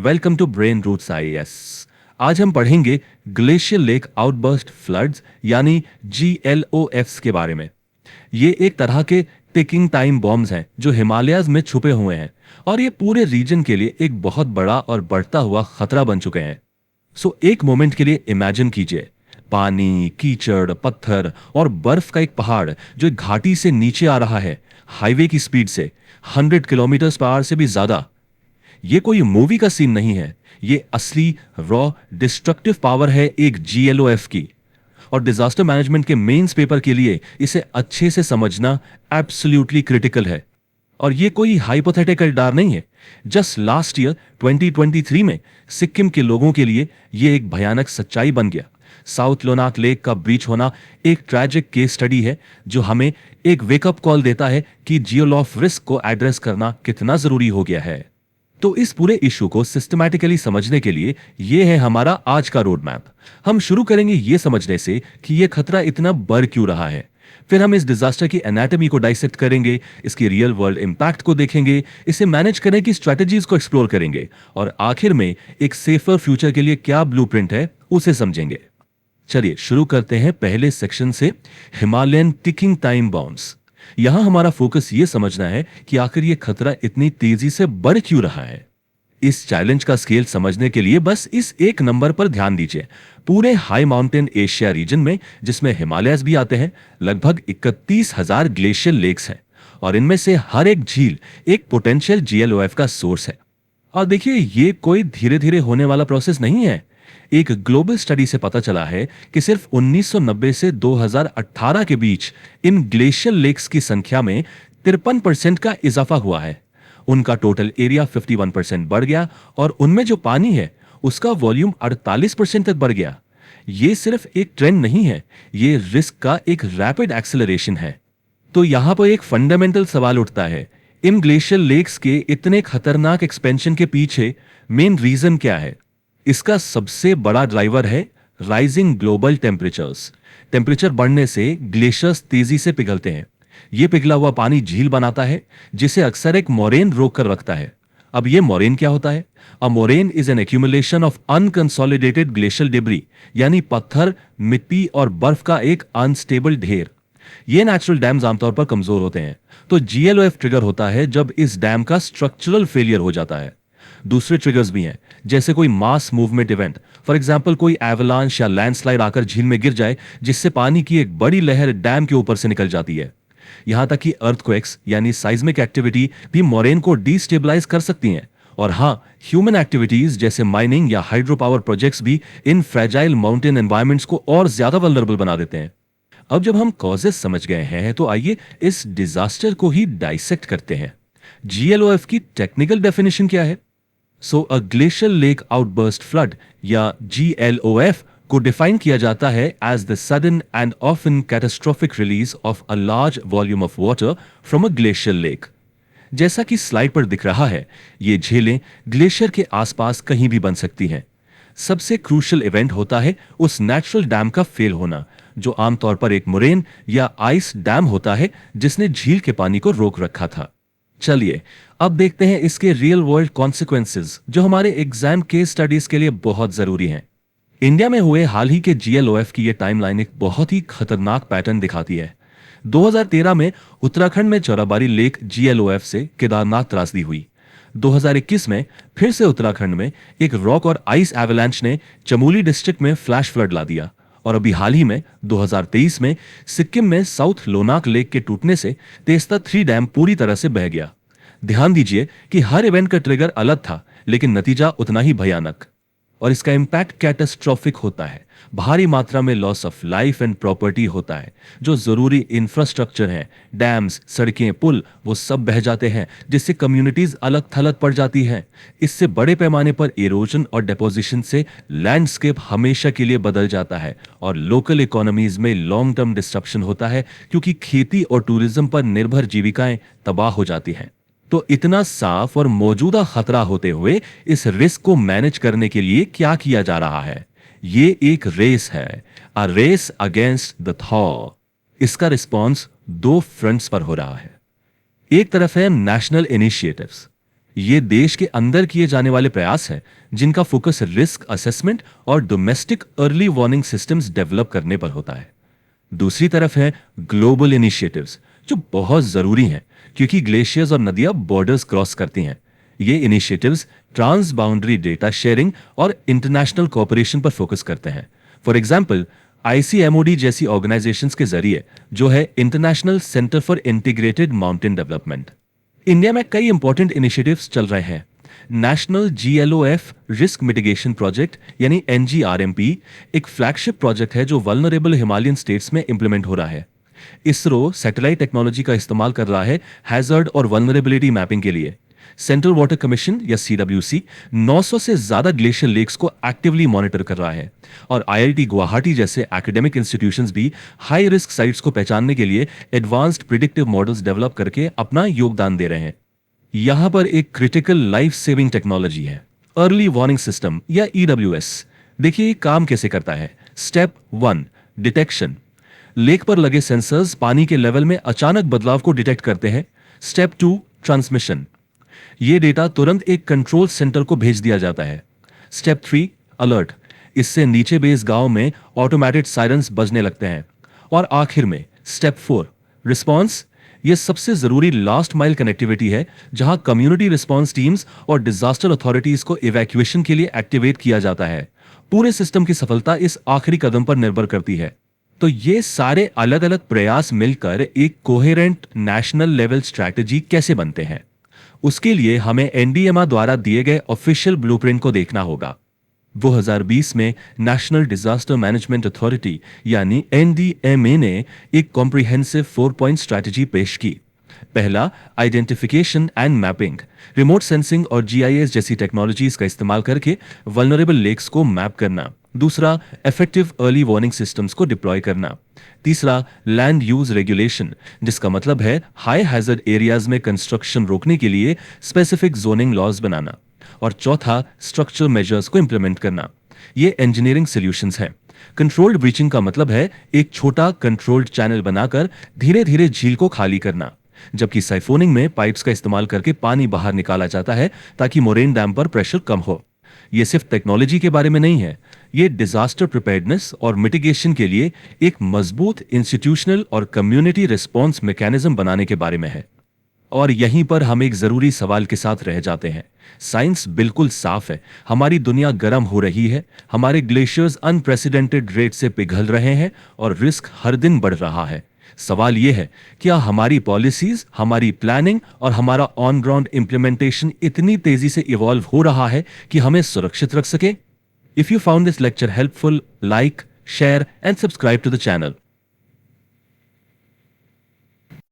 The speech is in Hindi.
Welcome to Brain Roots IAS. आज हम पढ़ेंगे ग्लेशियर लेक आउटबर्स्ट फ्लड्स यानी GLOFs के बारे में। ये एक तरह के टिकिंग टाइम बॉम्ब्स हैं जो हिमालयाज में छुपे हुए हैं और ये पूरे रीजन के लिए एक बहुत बड़ा और बढ़ता हुआ खतरा बन चुके हैं। एक मोमेंट के लिए इमेजिन कीजिए, पानी, कीचड़, पत्थर और बर्फ का एक पहाड़ जो एक घाटी से नीचे आ रहा है हाईवे की स्पीड से 100 किलोमीटर पर आवर से भी ज्यादा। ये कोई मूवी का सीन नहीं है, ये असली रॉ डिस्ट्रक्टिव पावर है एक GLOF की। और डिजास्टर मैनेजमेंट के मेंस पेपर के लिए इसे अच्छे से समझना एब्सोल्युटली क्रिटिकल है। और ये कोई हाइपोथेटिकल डर नहीं है। जस्ट लास्ट ईयर 2023 में सिक्किम के लोगों के लिए ये एक भयानक सच्चाई बन गया। साउथ लोनाक लेक का ब्रीच होना एक ट्रैजिक केस स्टडी है जो हमें एक वेकअप कॉल देता है कि जियोलॉफ रिस्क को एड्रेस करना कितना जरूरी हो गया है। तो इस पूरे इशू को सिस्टमैटिकली समझने के लिए ये है हमारा आज का रोड मैप। हम शुरू करेंगे ये समझने से कि ये खतरा इतना बढ़ क्यों रहा है। फिर हम इस डिजास्टर की एनाटॉमी को डाइसेक्ट करेंगे, इसकी रियल वर्ल्ड इंपैक्ट को देखेंगे, इसे मैनेज करने की स्ट्रेटजीज को एक्सप्लोर करेंगे और आखिर में एक सेफर फ्यूचर के लिए क्या ब्लूप्रिंट है उसे समझेंगे। चलिए शुरू करते हैं पहले सेक्शन से, हिमालयन टिकिंग टाइम बॉम्ब्स। यहां हमारा फोकस यह समझना है कि आखिर यह खतरा इतनी तेजी से बढ़ क्यों रहा है। इस चैलेंज का स्केल समझने के लिए बस इस एक नंबर पर ध्यान दीजिए। पूरे हाई माउंटेन एशिया रीजन में, जिसमें हिमालयस भी आते हैं, लगभग 31,000 ग्लेशियर लेक्स हैं और इनमें से हर एक झील एक पोटेंशियल GLOF का सोर्स है। और देखिए, ये कोई धीरे धीरे होने वाला प्रोसेस नहीं है। एक ग्लोबल स्टडी से पता चला है कि सिर्फ 1990 से 2018 के बीच इन ग्लेशियर लेक्स की संख्या में 53% का इजाफा हुआ है। उनका टोटल एरिया 51% बढ़ गया और उनमें जो पानी है उसका वॉल्यूम 48% तक बढ़ गया। ये सिर्फ एक ट्रेंड नहीं है, ये रिस्क का एक रैपिड एक्सेलरेशन है। तो यहां पर एक फंडामेंटल सवाल उठता है, इन ग्लेशियर लेक्स के इतने खतरनाक एक्सपेंशन के पीछे मेन रीजन क्या है? इसका सबसे बड़ा ड्राइवर है राइजिंग ग्लोबल टेम्परेचर्स। टेम्परेचर बढ़ने से ग्लेशियर्स तेजी से पिघलते हैं। यह पिघला हुआ पानी झील बनाता है जिसे अक्सर एक मोरेन रोक कर रखता है। अब यह मोरेन क्या होता है? A moraine is an accumulation of unconsolidated glacial debris, यानी पत्थर, मिट्टी और बर्फ का एक अनस्टेबल ढेर। ये नेचुरल डैम्स आमतौर पर कमजोर होते हैं, तो GLOF ट्रिगर होता है जब इस डैम का स्ट्रक्चरल फेलियर हो जाता है। दूसरे ट्रिगर्स भी हैं, जैसे कोई mass movement event, for example कोई एवलांश या लैंडस्लाइड आकर झील में गिर जाए जिससे पानी की एक बड़ी लहर डैम के ऊपर से निकल जाती है। यहां तक कि अर्थक्वेक्स यानी साइज्मिक एक्टिविटी भी मोरेन को डिस्टेबलाइज कर सकती हैं। और हां, ह्यूमन एक्टिविटीज जैसे माइनिंग या हाइड्रो पावर प्रोजेक्ट्स भी इन फ्रेजाइल माउंटेन एनवायरमेंट्स को और ज्यादा वल्नरेबल बना देते हैं। अब जब हम कॉजेस समझ गए हैं तो आइए इस डिजास्टर को ही डाइसेक्ट करते हैं। GLOF की टेक्निकल डेफिनेशन क्या है? A glacier lake outburst flood या GLOF को डिफाइन किया जाता है as the sudden and often catastrophic release of a large volume of water from a glacier lake. जैसा कि स्लाइड पर दिख रहा है, ये झीलें ग्लेशियर के आसपास कहीं भी बन सकती हैं। सबसे क्रूशियल इवेंट होता है उस नेचुरल डैम का फेल होना, जो आमतौर पर एक मोरेन या आइस डैम होता है जिसने झील के पानी को रोक रखा था। चलिए अब देखते हैं इसके रियल वर्ल्ड कॉन्सिक्वेंसेस, जो हमारे एग्जाम केस स्टडीज के लिए बहुत जरूरी हैं। इंडिया में हुए हाल ही के GLOF की यह टाइमलाइन एक बहुत ही खतरनाक पैटर्न दिखाती है। 2013 में उत्तराखंड में चौराबाड़ी लेक GLOF से केदारनाथ त्रासदी हुई। 2021 में फिर से उत्तराखंड में एक रॉक और आइस एवलांच ने चमोली डिस्ट्रिक्ट में फ्लैश फ्लड ला दिया। और अभी हाल ही में 2023 में सिक्किम में साउथ लोनाक लेक के टूटने से तेस्ता 3 डैम पूरी तरह से बह गया। ध्यान दीजिए कि हर इवेंट का ट्रिगर अलग था, लेकिन नतीजा उतना ही भयानक। और इसका इंपैक्ट कैटास्ट्रोफिक होता है। भारी मात्रा में loss of life and property होता है। जो जरूरी इंफ्रास्ट्रक्चर है, डैम्स, सड़कें, पुल, वो सब बह जाते हैं, जिससे कम्युनिटीज अलग थलग पड़ जाती हैं। इससे बड़े पैमाने पर इरोजन और डेपोजिशन से लैंडस्केप हमेशा के लिए बदल जाता है और लोकल इकोनॉमीज में लॉन्ग टर्म डिस्ट्रप्शन होता है, क्योंकि खेती और टूरिज्म पर निर्भर जीविकाएं तबाह हो जाती हैं। तो इतना साफ और मौजूदा खतरा होते हुए इस रिस्क को मैनेज करने के लिए क्या किया जा रहा है? ये एक रेस है, a race against the thaw. इसका रिस्पॉन्स 2 फ्रंट्स पर हो रहा है। एक तरफ है नेशनल इनिशिएटिव्स, ये देश के अंदर किए जाने वाले प्रयास हैं जिनका फोकस रिस्क असेसमेंट और domestic early warning systems develop करने पर होता है। दूसरी तरफ है ग्लोबल इनिशिएटिव्स, जो बहुत जरूरी हैं क्योंकि ग्लेशियर्स और नदियां बॉर्डर्स क्रॉस करती हैं। ये initiatives transboundary data sharing और इंटरनेशनल कोऑपरेशन पर फोकस करते हैं। फॉर एग्जांपल, आईसीएमओडी जैसी ऑर्गेनाइजेशंस के जरिए जो है international centre for integrated mountain development. India में कई इंपॉर्टेंट इनिशिएटिव्स चल रहे हैं। National GLOF risk mitigation project यानी एनजीआरएमपी एक फ्लैगशिप प्रोजेक्ट है जो वल्नरेबल हिमालयन स्टेट्स में इंप्लीमेंट हो रहा है। इसरो सैटेलाइट टेक्नोलॉजी का इस्तेमाल कर रहा है हैजर्ड और वल्नरेबिलिटी मैपिंग के लिए। सेंट्रल वाटर कमीशन या सीडब्ल्यूसी 900 से ज्यादा ग्लेशियर लेक्स को एक्टिवली मॉनिटर कर रहा है और आईआईटी गुवाहाटी जैसे एकेडमिक इंस्टीट्यूशंस भी हाई रिस्क साइट्स को पहचानने के लिए एडवांस्ड प्रिडिक्टिव मॉडल्स डेवलप करके अपना योगदान दे रहे हैं। यहां पर एक क्रिटिकल लाइफ सेविंग टेक्नोलॉजी है, अर्ली वार्निंग सिस्टम या ईडब्ल्यूएस। देखिए ये काम कैसे करता है। Step 1, detection. लेक पर लगे सेंसर्स पानी के लेवल में अचानक बदलाव को डिटेक्ट करते हैं। Step 2, transmission. ये डेटा तुरंत एक कंट्रोल सेंटर को भेज दिया जाता है। Step 3, alert. इससे नीचे बेस गांव में ऑटोमेटेड सायरन्स बजने लगते हैं। और आखिर में स्टेप 4, रिस्पॉन्स। यह सबसे जरूरी लास्ट माइल कनेक्टिविटी है जहां कम्युनिटी रिस्पॉन्स टीम्स और डिजास्टर अथॉरिटीज को इवैक्यूएशन के लिए एक्टिवेट किया जाता है। पूरे सिस्टम की सफलता इस आखिरी कदम पर निर्भर करती है। तो ये सारे अलग अलग प्रयास मिलकर एक कोहेरेंट नेशनल लेवल स्ट्रैटेजी कैसे बनते हैं, उसके लिए हमें एनडीएमए द्वारा दिए गए ऑफिशियल ब्लूप्रिंट को देखना होगा। 2020 में नेशनल डिजास्टर मैनेजमेंट अथॉरिटी यानी एनडीएमए ने एक कॉम्प्रिहेंसिव 4 पॉइंट स्ट्रैटेजी पेश की। पहला, identification and mapping. Remote sensing और जीआईएस जैसी टेक्नोलॉजीज का इस्तेमाल करके वल्नरेबल लेक्स को मैप करना। दूसरा, इफेक्टिव अर्ली वार्निंग सिस्टम्स को डिप्लॉय करना। तीसरा, लैंड यूज रेगुलेशन, जिसका मतलब है हाई हैजर्ड एरियाज में कंस्ट्रक्शन रोकने के लिए स्पेसिफिक जोनिंग लॉज बनाना। और चौथा, स्ट्रक्चरल मेजर्स को इंप्लीमेंट करना। ये इंजीनियरिंग सॉल्यूशंस हैं। कंट्रोल्ड ब्रीचिंग का मतलब है एक छोटा कंट्रोल्ड चैनल बनाकर धीरे धीरे झील को खाली करना, जबकि साइफोनिंग में पाइप्स का इस्तेमाल करके पानी बाहर निकाला जाता है ताकि मोरेन डैम पर प्रेशर कम हो। ये सिर्फ टेक्नोलॉजी के बारे में नहीं है, ये डिजास्टर प्रिपेयर्डनेस और मिटिगेशन के लिए एक मजबूत इंस्टीट्यूशनल और कम्युनिटी रिस्पॉन्स मैकेनिज्म बनाने के बारे में है। और यहीं पर हम एक जरूरी सवाल के साथ रह जाते हैं। साइंस बिल्कुल साफ है, हमारी दुनिया गर्म हो रही है, हमारे ग्लेशियर्स अनप्रेसिडेंटेड रेट से पिघल रहे हैं और रिस्क हर दिन बढ़ रहा है। सवाल यह है, क्या हमारी पॉलिसीज, हमारी प्लानिंग और हमारा ऑन ग्राउंड इंप्लीमेंटेशन इतनी तेजी से इवॉल्व हो रहा है कि हमें सुरक्षित रख सके? If you found this lecture helpful, like, share and subscribe to the channel.